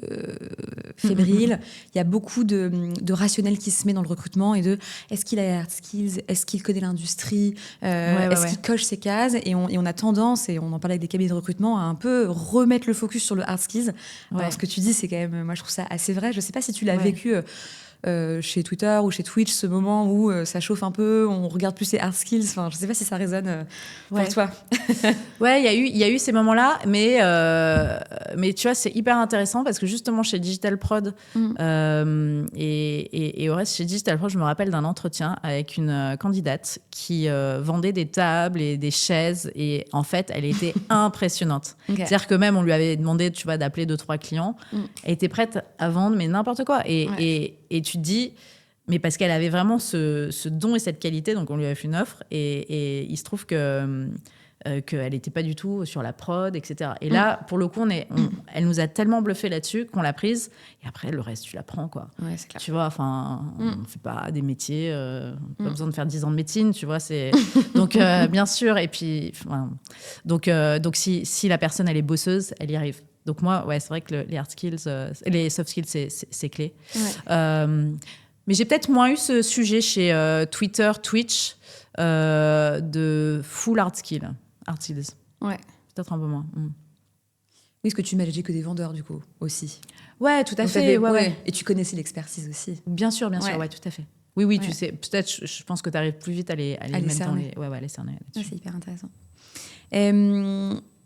fébrile, il y a beaucoup de rationnel qui se met dans le recrutement et de est-ce qu'il a les hard skills, est-ce qu'il connaît l'industrie, est-ce qu'il coche ses cases et on a tendance, et on en parlait avec des cabinets de recrutement, à un peu remettre le focus sur le hard skills. Alors, ce que tu dis, c'est quand même, moi je trouve ça assez vrai. Je ne sais pas si tu l'as vécu chez Twitter ou chez Twitch, ce moment où ça chauffe un peu, on regarde plus les hard skills. Enfin, je ne sais pas si ça résonne pour toi. Ouais, il y a eu ces moments-là, mais tu vois, c'est hyper intéressant parce que justement chez Digital Prod et au reste chez Digital Prod, je me rappelle d'un entretien avec une candidate qui vendait des tables et des chaises et en fait, elle était impressionnante. Okay. C'est-à-dire que même on lui avait demandé, tu vois, d'appeler 2-3 clients, elle était prête à vendre mais n'importe quoi et tu te dis, mais parce qu'elle avait vraiment ce don et cette qualité, donc on lui a fait une offre et il se trouve qu'elle n'était pas du tout sur la prod, etc. Et là, pour le coup, elle nous a tellement bluffé là-dessus qu'on l'a prise. Et après, le reste, tu l'apprends, quoi. Ouais, c'est clair. Tu vois, enfin, on ne fait pas des métiers, pas besoin de faire 10 ans de médecine, tu vois. Donc, bien sûr. Et puis, donc si la personne, elle est bosseuse, elle y arrive. Donc moi, ouais, c'est vrai que les hard skills, les soft skills, c'est clé. Ouais. Mais j'ai peut-être moins eu ce sujet chez Twitter, Twitch, de full hard skills. Ouais. Peut-être un peu moins. Oui, parce que tu manageais que des vendeurs, du coup, aussi. Ouais, tout à fait. Ouais. Et tu connaissais l'expertise aussi. Bien sûr, ouais, tout à fait. Oui, tu sais, peut-être, je pense que tu arrives plus vite à les mettre cerner. les cerner. Ouais, c'est hyper intéressant.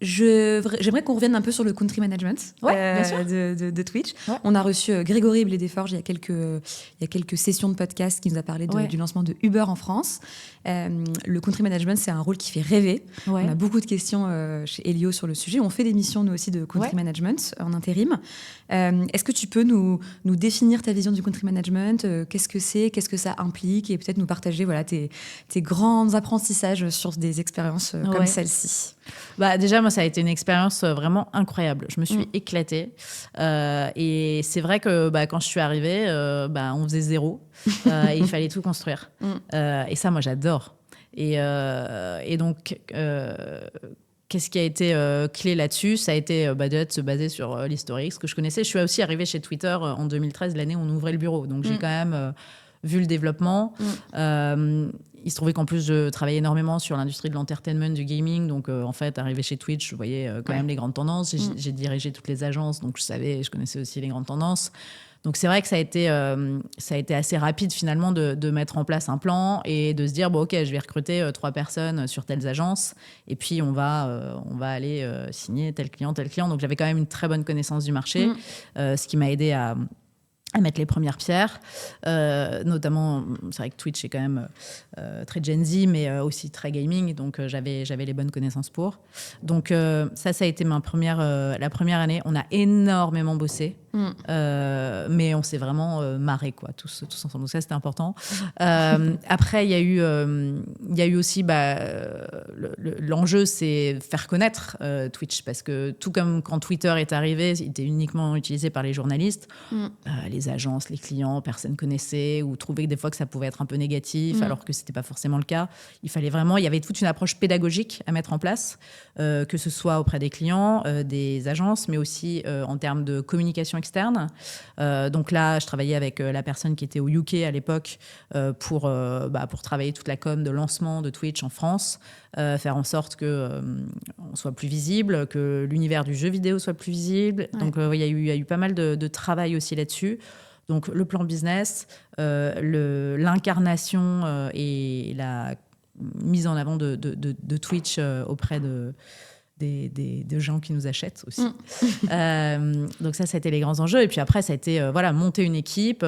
J'aimerais qu'on revienne un peu sur le country management bien sûr. de Twitch. Ouais. On a reçu Grégory Blédéforge il y a quelques sessions de podcast qui nous a parlé du lancement de Uber en France. Le country management, c'est un rôle qui fait rêver. Ouais. On a beaucoup de questions chez Elio sur le sujet. On fait des missions, nous aussi, de country management en intérim. Est-ce que tu peux nous définir ta vision du country management? Qu'est-ce que c'est? Qu'est-ce que ça implique? Et peut-être nous partager tes grands apprentissages sur des expériences comme celle-ci. Déjà, moi, ça a été une expérience vraiment incroyable. Je me suis éclatée. Et c'est vrai que quand je suis arrivée, on faisait zéro. Et il fallait tout construire. Et ça, moi, j'adore. Et donc, qu'est-ce qui a été clé là-dessus? Ça a été déjà de se baser sur l'historique, ce que je connaissais. Je suis aussi arrivée chez Twitter en 2013, l'année où on ouvrait le bureau. Donc, j'ai quand même vu le développement. Il se trouvait qu'en plus, je travaillais énormément sur l'industrie de l'entertainment, du gaming. Donc, en fait, arrivé chez Twitch, je voyais quand même les grandes tendances. J'ai dirigé toutes les agences, donc je connaissais aussi les grandes tendances. Donc, c'est vrai que ça a été assez rapide, finalement, de mettre en place un plan et de se dire, OK, je vais recruter 3 personnes sur telles agences. Et puis, on va aller signer tel client. Donc, j'avais quand même une très bonne connaissance du marché, ce qui m'a aidé à mettre les premières pierres, notamment, c'est vrai que Twitch est quand même très Gen Z, mais aussi très gaming, donc j'avais les bonnes connaissances pour. Donc ça a été la première année. On a énormément bossé, mais on s'est vraiment marré, quoi, tous ensemble. Donc ça, c'était important. Après, il y a eu aussi, l'enjeu, c'est faire connaître Twitch, parce que tout comme quand Twitter est arrivé, il était uniquement utilisé par les journalistes, les agences, les clients, personne connaissait ou trouvaient des fois que ça pouvait être un peu négatif, alors que c'était pas forcément le cas. Il y avait toute une approche pédagogique à mettre en place, que ce soit auprès des clients, des agences, mais aussi en termes de communication externe. Donc là, je travaillais avec la personne qui était au UK à l'époque pour travailler toute la com de lancement de Twitch en France, faire en sorte que on soit plus visible, que l'univers du jeu vidéo soit plus visible. Ouais. Donc il y a eu pas mal de travail aussi là-dessus. Donc le plan business, l'incarnation et la mise en avant de Twitch auprès des gens qui nous achètent aussi. Donc ça a été les grands enjeux. Et puis après, ça a été monter une équipe.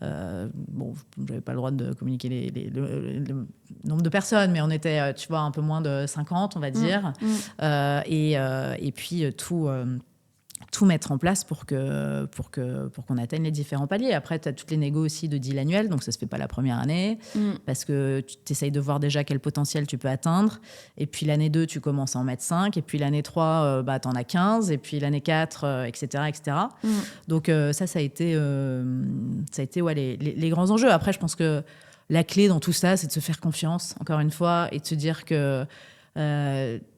J'avais pas le droit de communiquer le nombre de personnes, mais on était, un peu moins de 50, on va dire. Et puis tout mettre en place pour qu'on atteigne les différents paliers. Après, tu as toutes les négos aussi de deal annuel, donc ça se fait pas la première année, parce que tu essayes de voir déjà quel potentiel tu peux atteindre. Et puis l'année 2, tu commences à en mettre 5. Et puis l'année 3, tu en as 15. Et puis l'année 4, etc. Donc ça a été les grands enjeux. Après, je pense que la clé dans tout ça, c'est de se faire confiance, encore une fois, et de se dire que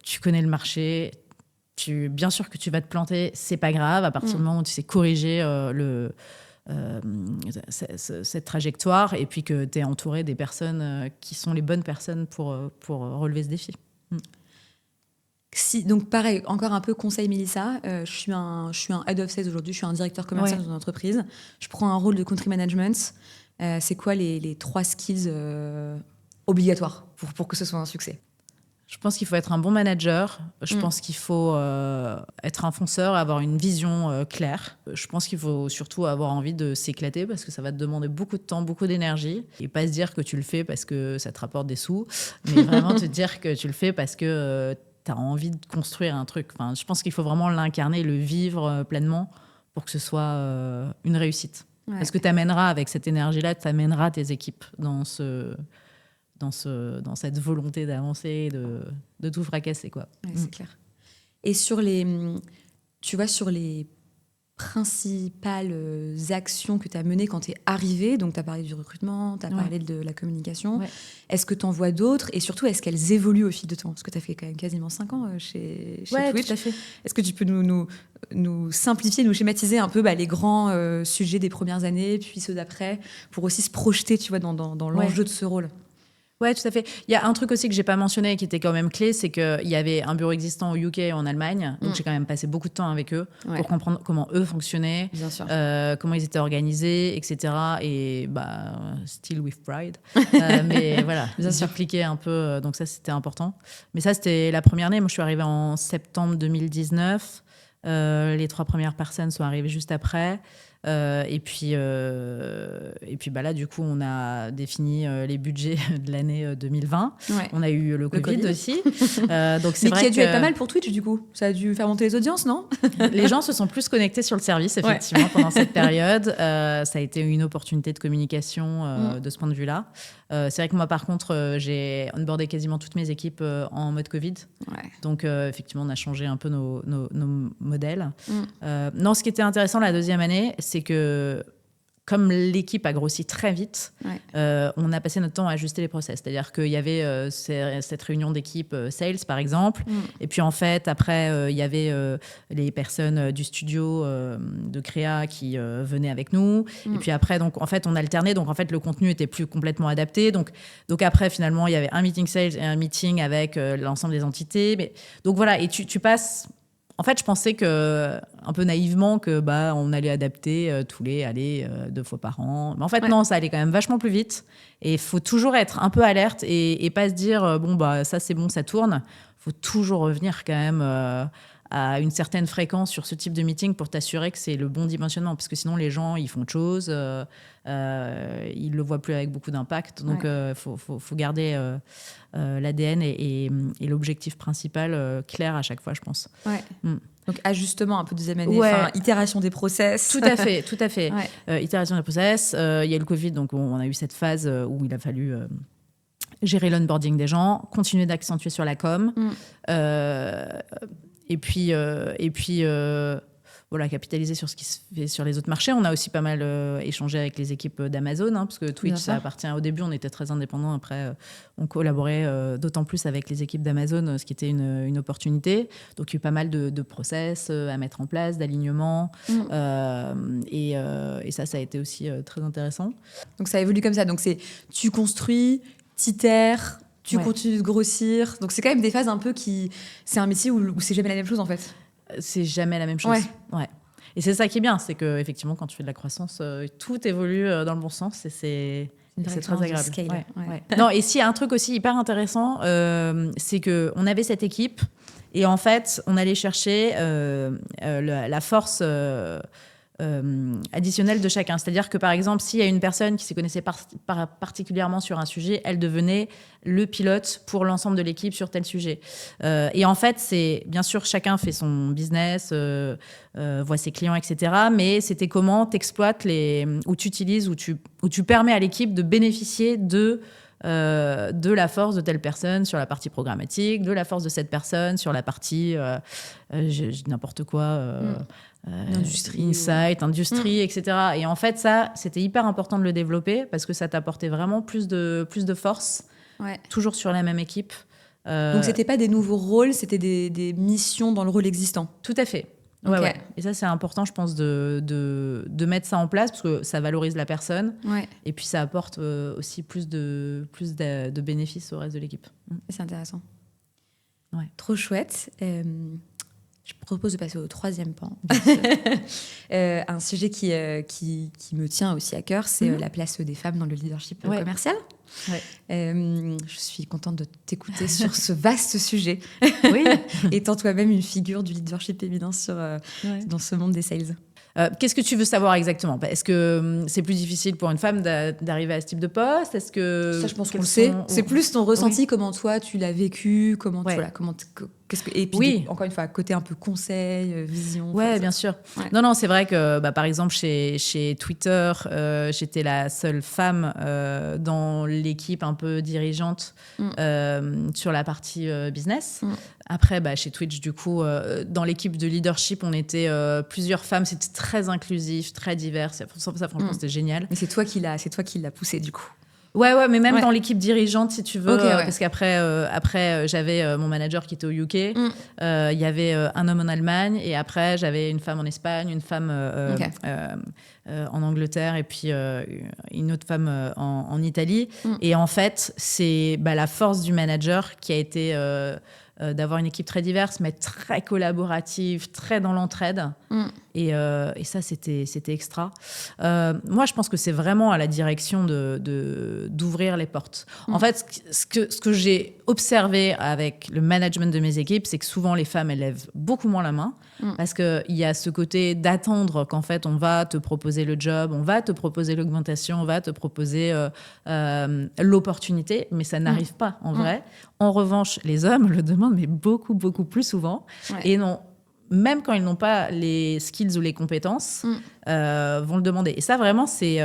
tu connais le marché. Bien sûr que tu vas te planter, c'est pas grave, à partir du moment où tu sais corriger cette trajectoire, et puis que tu es entouré des personnes qui sont les bonnes personnes pour relever ce défi. Donc pareil, encore un peu conseil Mélissa, je suis un head of sales aujourd'hui, je suis un directeur commercial dans une entreprise, je prends un rôle de country management. C'est quoi les 3 skills obligatoires pour que ce soit un succès? Je pense qu'il faut être un bon manager. Je pense qu'il faut être un fonceur, avoir une vision claire. Je pense qu'il faut surtout avoir envie de s'éclater, parce que ça va te demander beaucoup de temps, beaucoup d'énergie. Et pas se dire que tu le fais parce que ça te rapporte des sous, mais vraiment te dire que tu le fais parce que tu as envie de construire un truc. Enfin, je pense qu'il faut vraiment l'incarner, le vivre pleinement pour que ce soit une réussite. Ouais. Parce que tu amèneras, avec cette énergie-là, tu amèneras tes équipes dans cette volonté d'avancer, de tout fracasser, quoi. Ouais, c'est clair. Et sur les principales actions que tu as menées quand tu es arrivée, donc tu as parlé du recrutement, tu as parlé de la communication, est-ce que tu en vois d'autres, et surtout, est-ce qu'elles évoluent au fil de temps? Parce que tu as fait quand même quasiment 5 ans chez Twitch. Tout à fait. Est-ce que tu peux nous simplifier, nous schématiser un peu les grands sujets des premières années, puis ceux d'après, pour aussi se projeter, tu vois, dans l'enjeu de ce rôle? Ouais, tout à fait. Il y a un truc aussi que j'ai pas mentionné et qui était quand même clé, c'est qu'il y avait un bureau existant au UK et en Allemagne. Donc, j'ai quand même passé beaucoup de temps avec eux pour comprendre comment eux fonctionnaient, comment ils étaient organisés, etc. Et still with pride. Mais voilà, s'appliquer un peu. Donc, ça, c'était important. Mais ça, c'était la première année. Moi, je suis arrivée en septembre 2019. Les 3 premières personnes sont arrivées juste après. Et puis là, du coup, on a défini les budgets de l'année 2020. On a eu le Covid aussi. Donc c'est vrai qui a dû être pas mal pour Twitch, du coup. Ça a dû faire monter les audiences, non? Les gens se sont plus connectés sur le service, effectivement, pendant cette période. Ça a été une opportunité de communication de ce point de vue-là. C'est vrai que moi, par contre, j'ai onboardé quasiment toutes mes équipes en mode Covid. Donc, effectivement, on a changé un peu nos modèles. Non, ce qui était intéressant la deuxième année, c'est que comme l'équipe a grossi très vite, on a passé notre temps à ajuster les process. C'est-à-dire qu'il y avait cette réunion d'équipe sales, par exemple. Et puis, en fait, après, il y avait les personnes du studio de créa qui venaient avec nous. Et puis après, donc, en fait, on alternait. Donc, en fait, le contenu était plus complètement adapté. Donc après, finalement, il y avait un meeting sales et un meeting avec l'ensemble des entités. Donc, voilà. Et tu passes... En fait, je pensais un peu naïvement que on allait adapter tous les 2 fois par an. Mais en fait, non, ça allait quand même vachement plus vite. Et il faut toujours être un peu alerte et pas se dire ça c'est bon, ça tourne. Il faut toujours revenir quand même à une certaine fréquence sur ce type de meeting pour t'assurer que c'est le bon dimensionnement. Parce que sinon, les gens, ils font autre chose. Ils le voient plus avec beaucoup d'impact. Donc, faut garder l'ADN et l'objectif principal clair à chaque fois, je pense. Donc, ajustement un peu deuxième année, itération des process. Tout à fait. Itération des process. Il y a le Covid, donc on a eu cette phase où il a fallu gérer l'onboarding des gens, continuer d'accentuer sur la com. Et puis capitaliser sur ce qui se fait sur les autres marchés. On a aussi pas mal échangé avec les équipes d'Amazon, parce que Twitch, ça appartient... Au début, on était très indépendants. Après, on collaborait d'autant plus avec les équipes d'Amazon, ce qui était une opportunité. Donc, il y a eu pas mal de process à mettre en place, d'alignement. Et ça a été aussi très intéressant. Donc, ça évolue comme ça. Donc, tu construis, t'itères, tu continues de grossir. Donc, c'est quand même des phases un peu qui... C'est un métier où c'est jamais la même chose, en fait. C'est jamais la même chose. Et c'est ça qui est bien, c'est que effectivement, quand tu fais de la croissance, tout évolue dans le bon sens et c'est très agréable. Non, et s'il y a un truc aussi hyper intéressant, c'est que on avait cette équipe et en fait, on allait chercher la force additionnelle de chacun. C'est-à-dire que par exemple, s'il y a une personne qui se connaissait particulièrement sur un sujet, elle devenait le pilote pour l'ensemble de l'équipe sur tel sujet. Et en fait, c'est bien sûr chacun fait son business, voit ses clients, etc. Mais c'était comment t'exploites où tu utilises, où tu permets à l'équipe de bénéficier de la force de telle personne sur la partie programmatique, de la force de cette personne sur la partie n'importe quoi. Industrie, etc. Et en fait, ça, c'était hyper important de le développer parce que ça t'apportait vraiment plus de force, toujours sur la même équipe. Donc, c'était pas des nouveaux rôles, c'était des missions dans le rôle existant. Tout à fait. Ouais. Et ça, c'est important, je pense, de mettre ça en place parce que ça valorise la personne. Et puis, ça apporte aussi plus de bénéfices au reste de l'équipe. C'est intéressant. Trop chouette. Je propose de passer au 3e pan. Un sujet qui me tient aussi à cœur, c'est la place des femmes dans le leadership commercial. Je suis contente de t'écouter sur ce vaste sujet. Étant toi-même une figure du leadership évidence dans ce monde des sales. Qu'est-ce que tu veux savoir exactement ? Est-ce que c'est plus difficile pour une femme d'arriver à ce type de poste ? Est-ce que ça, je pense qu'on le sait. C'est plus ton ressenti, comment toi tu l'as vécu, comment et puis encore une fois, côté un peu conseil, vision. Bien sûr. Non, c'est vrai que par exemple chez Twitter, j'étais la seule femme dans l'équipe un peu dirigeante sur la partie business. Après, chez Twitch, du coup, dans l'équipe de leadership, on était plusieurs femmes. C'était très inclusif, très divers. Ça, franchement, c'était génial. Mais c'est toi qui l'as poussé, du coup. Ouais, mais même dans l'équipe dirigeante, si tu veux, parce qu'après, j'avais mon manager qui était au UK, il y avait un homme en Allemagne, et après, j'avais une femme en Espagne, une femme en Angleterre, et puis une autre femme en Italie. Et en fait, c'est la force du manager qui a été d'avoir une équipe très diverse, mais très collaborative, très dans l'entraide. Et ça, c'était extra. Moi, je pense que c'est vraiment à la direction d'ouvrir les portes. En fait, ce que j'ai observé avec le management de mes équipes, c'est que souvent, les femmes, elles lèvent beaucoup moins la main, parce qu'il y a ce côté d'attendre qu'en fait, on va te proposer le job, on va te proposer l'augmentation, on va te proposer l'opportunité, mais ça n'arrive pas en vrai. En revanche, les hommes le demandent, mais beaucoup, beaucoup plus souvent. Et non, même quand ils n'ont pas les skills ou les compétences, vont le demander. Et ça, vraiment, c'est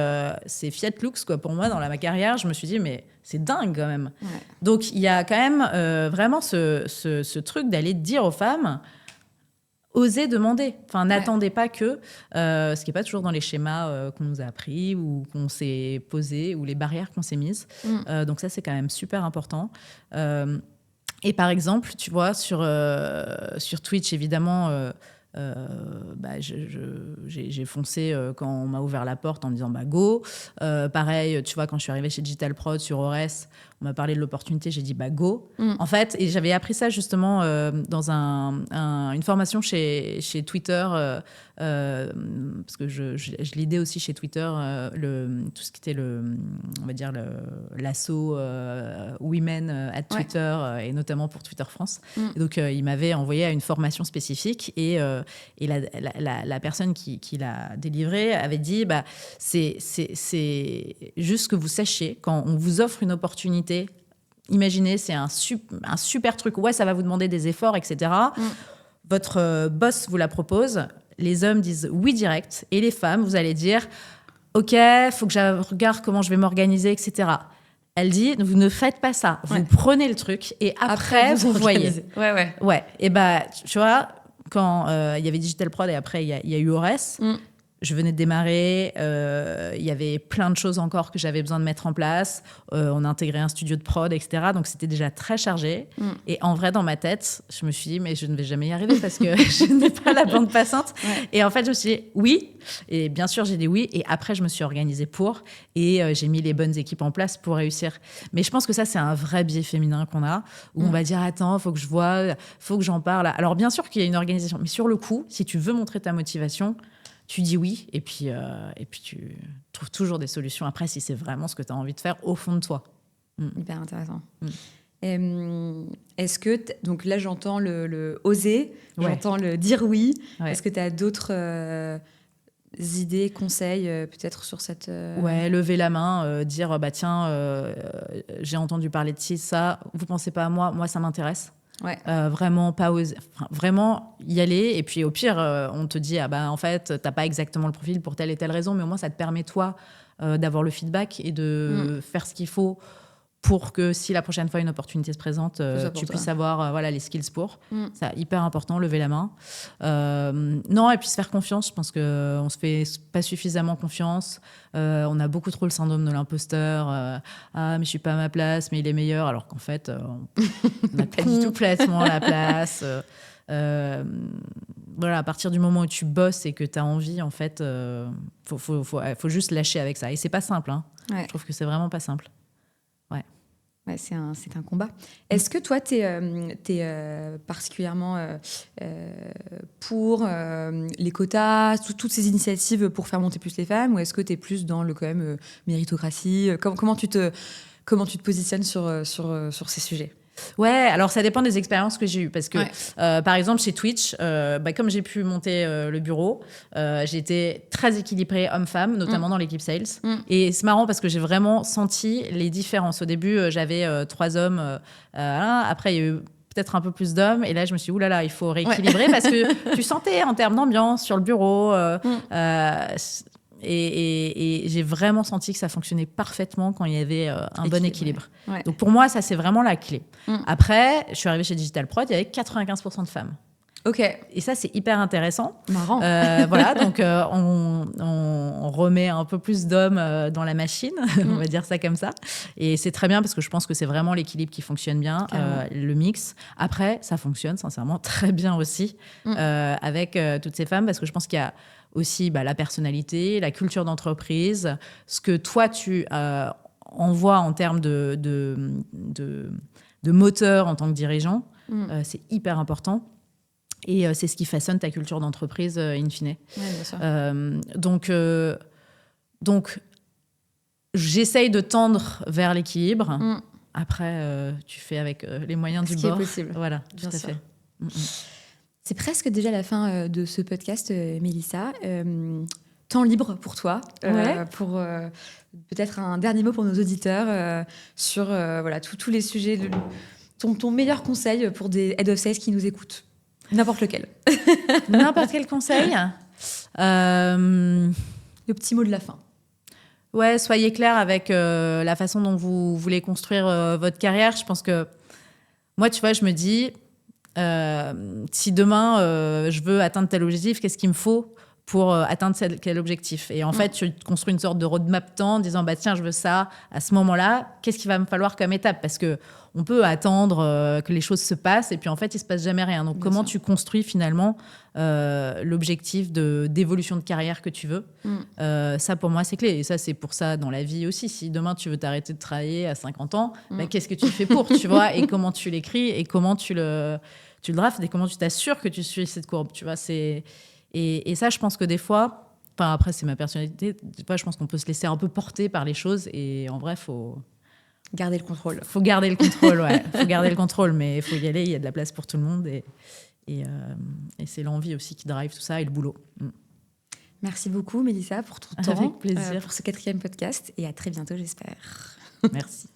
fiat lux, quoi. Pour moi, dans ma carrière, je me suis dit, mais c'est dingue quand même. Donc, il y a quand même vraiment ce truc d'aller dire aux femmes, osez demander. Enfin, n'attendez pas que, ce qui n'est pas toujours dans les schémas qu'on nous a appris ou qu'on s'est posé ou les barrières qu'on s'est mises. Donc ça, c'est quand même super important. Et par exemple, tu vois, sur Twitch, évidemment, j'ai foncé quand on m'a ouvert la porte en me disant go. Pareil, tu vois, quand je suis arrivée chez Digital Prod sur Ores, on m'a parlé de l'opportunité, j'ai dit go. En fait, et j'avais appris ça justement dans une formation chez Twitter, parce que je l'idée aussi chez Twitter, tout ce qui était on va dire l'assaut Women at Twitter, et notamment pour Twitter France. Et donc, il m'avait envoyé à une formation spécifique, et la personne qui l'a délivrée avait dit c'est juste que vous sachiez, quand on vous offre une opportunité, imaginez, c'est un super truc, ça va vous demander des efforts, etc. Votre boss vous la propose, les hommes disent oui direct, et les femmes, vous allez dire ok, faut que je regarde comment je vais m'organiser, etc. Elle dit, vous ne faites pas ça, vous prenez le truc et après vous voyez. Ouais. Et tu vois, quand il y avait Digital Prod et après il y a eu Ores, je venais de démarrer, il y avait plein de choses encore que j'avais besoin de mettre en place. On a intégré un studio de prod, etc. Donc, c'était déjà très chargé. Et en vrai, dans ma tête, je me suis dit, mais je ne vais jamais y arriver parce que je n'ai pas la bande passante. Et en fait, je me suis dit oui. Et bien sûr, j'ai dit oui. Et après, je me suis organisée pour. Et j'ai mis les bonnes équipes en place pour réussir. Mais je pense que ça, c'est un vrai biais féminin qu'on a, où on va dire, attends, faut que je vois, faut que j'en parle. Alors, bien sûr qu'il y a une organisation. Mais sur le coup, si tu veux montrer ta motivation, tu dis oui, et puis tu trouves toujours des solutions après si c'est vraiment ce que tu as envie de faire au fond de toi. Hyper intéressant. Est-ce que, donc là j'entends le oser, j'entends le dire oui. Est-ce que tu as d'autres idées, conseils peut-être sur cette... lever la main, dire tiens, j'ai entendu parler de ci, ça, vous pensez pas à moi ça m'intéresse. Vraiment pas oser, vraiment y aller, et puis au pire on te dit en fait t'as pas exactement le profil pour telle et telle raison, mais au moins ça te permet toi d'avoir le feedback et de faire ce qu'il faut pour que si la prochaine fois une opportunité se présente, tu puisses avoir les skills pour. C'est hyper important, lever la main. Non, et puis se faire confiance. Je pense qu'on ne se fait pas suffisamment confiance. On a beaucoup trop le syndrome de l'imposteur. Mais je ne suis pas à ma place, mais il est meilleur. Alors qu'en fait, on n'a pas du tout complètement la place. À partir du moment où tu bosses et que tu as envie, en fait, faut juste lâcher avec ça. Et c'est pas simple. Je trouve que c'est vraiment pas simple. C'est un combat. Est-ce que toi, tu es particulièrement pour les quotas, toutes ces initiatives pour faire monter plus les femmes, ou est-ce que tu es plus dans le méritocratie? Comment tu te positionnes sur ces sujets? Ouais, alors ça dépend des expériences que j'ai eues. Parce que, par exemple, chez Twitch, comme j'ai pu monter le bureau, j'ai été très équilibrée homme-femme, notamment dans l'équipe sales. Et c'est marrant parce que j'ai vraiment senti les différences. Au début, j'avais 3 hommes. Après, il y a eu peut-être un peu plus d'hommes. Et là, je me suis dit, oulala, il faut rééquilibrer parce que tu sentais en termes d'ambiance sur le bureau... Et j'ai vraiment senti que ça fonctionnait parfaitement quand il y avait un bon équilibre. Donc pour moi, ça, c'est vraiment la clé. Après, je suis arrivée chez Digital Prod, il y avait 95% de femmes. Ok. Et ça, c'est hyper intéressant. Marrant. Voilà, donc on remet un peu plus d'hommes dans la machine, on va dire ça comme ça. Et c'est très bien parce que je pense que c'est vraiment l'équilibre qui fonctionne bien, le mix. Après, ça fonctionne sincèrement très bien aussi avec toutes ces femmes parce que je pense qu'il y a aussi la personnalité, la culture d'entreprise, ce que toi, tu envoies en termes de moteur en tant que dirigeant, c'est hyper important. Et c'est ce qui façonne ta culture d'entreprise in fine. Ouais, bien sûr. Donc, j'essaye de tendre vers l'équilibre. Après, tu fais avec les moyens du bord. Ce qui est possible. Voilà, bien tout à sûr. fait. C'est presque déjà la fin de ce podcast, Mélissa. Temps libre pour toi, pour peut-être un dernier mot pour nos auditeurs sur tous les sujets. Ton meilleur conseil pour des head of sales qui nous écoutent. N'importe lequel. N'importe quel conseil. Le petit mot de la fin. Ouais, soyez clair avec la façon dont vous voulez construire votre carrière. Je pense que moi, tu vois, je me dis, si demain, je veux atteindre tel objectif, qu'est-ce qu'il me faut pour atteindre quel objectif? Et en fait, tu construis une sorte de roadmap temps en disant, tiens, je veux ça à ce moment-là. Qu'est-ce qu'il va me falloir comme étape? Parce que on peut attendre que les choses se passent et puis en fait, il se passe jamais rien. Donc, comment tu construis finalement l'objectif d'évolution de carrière que tu veux? Ça, pour moi, c'est clé. Et ça, c'est pour ça dans la vie aussi. Si demain, tu veux t'arrêter de travailler à 50 ans, qu'est-ce que tu fais pour, tu vois? Et comment tu l'écris et comment tu le draftes et comment tu t'assures que tu suis cette courbe, tu vois? Et ça, je pense que des fois, après, c'est ma personnalité, des fois, je pense qu'on peut se laisser un peu porter par les choses et en vrai, faut garder le contrôle. Faut garder le contrôle, ouais. Faut garder le contrôle, mais il faut y aller, il y a de la place pour tout le monde et c'est l'envie aussi qui drive tout ça et le boulot. Merci beaucoup, Mélissa, pour ton temps. Avec plaisir. Pour ce 4e podcast et à très bientôt, j'espère. Merci.